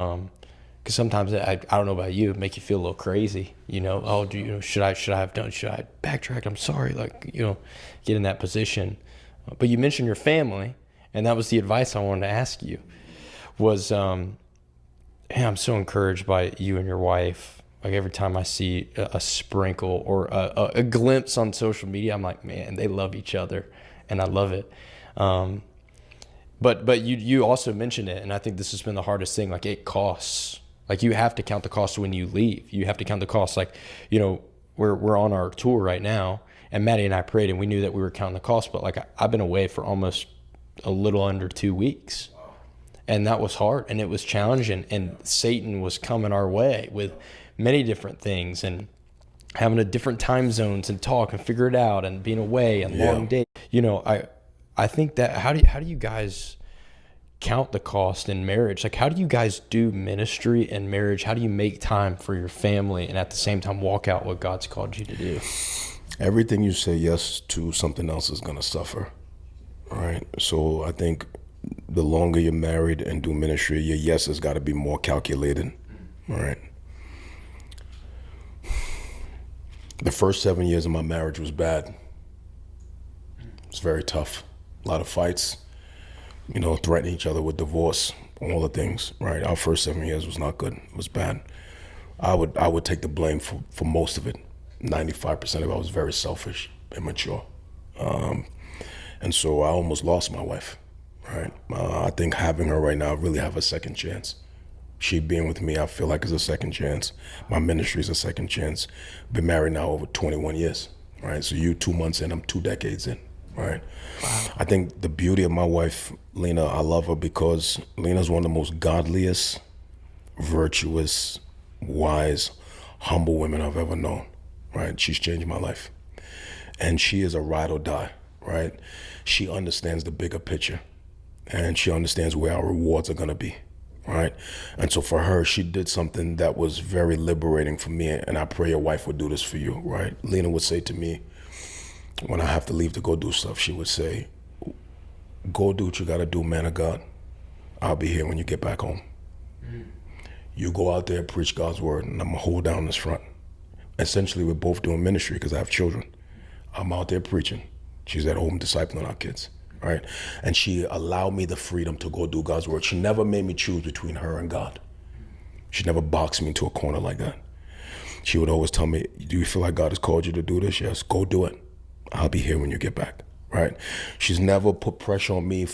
Because sometimes I don't know about you, it make you feel a little crazy, oh, should I backtrack? I'm sorry, like, get in that position. But you mentioned your family, and that was the advice I wanted to ask you was, hey, I'm so encouraged by you and your wife. Like every time I see a sprinkle or a glimpse on social media, I'm like, man, they love each other, and I love it. But you also mentioned it, and I think this has been the hardest thing. Like it costs. Like you have to count the cost when you leave. You have to count the cost. Like, we're on our tour right now, and Maddie and I prayed, and we knew that we were counting the cost. But like I've been away for almost a little under 2 weeks, and that was hard, and it was challenging, and Satan was coming our way with many different things, and having a different time zones and talk and figure it out, and being away and long days. I think that how do you guys count the cost in marriage? Like, how do you guys do ministry and marriage? How do you make time for your family and at the same time walk out what God's called you to do? Everything you say yes to, something else is going to suffer. All right. So I think the longer you're married and do ministry, your yes has got to be more calculated. All right. The first 7 years of my marriage was bad. It's very tough. A lot of fights, threatening each other with divorce, all the things, right? Our first 7 years was not good. It was bad. I would take the blame for most of it. 95% of it, I was very selfish, immature. And so I almost lost my wife, right? I think having her right now, I really have a second chance. She being with me, I feel like is a second chance. My ministry is a second chance. Been married now over 21 years, right? So you 2 months in, I'm 2 decades in. Right. Wow. I think the beauty of my wife, Lena, I love her because Lena's one of the most godliest, virtuous, wise, humble women I've ever known. Right. She's changed my life. And she is a ride or die. Right. She understands the bigger picture, and she understands where our rewards are going to be. Right. And so for her, she did something that was very liberating for me. And I pray your wife would do this for you. Right. Lena would say to me, when I have to leave to go do stuff, she would say, go do what you got to do, man of God. I'll be here when you get back home. You go out there, preach God's word, and I'm going to hold down this front. Essentially, we're both doing ministry because I have children. I'm out there preaching. She's at home discipling our kids, right? And she allowed me the freedom to go do God's word. She never made me choose between her and God. She never boxed me into a corner like that. She would always tell me, do you feel like God has called you to do this? Yes, go do it. I'll be here when you get back, right? She's never put pressure on me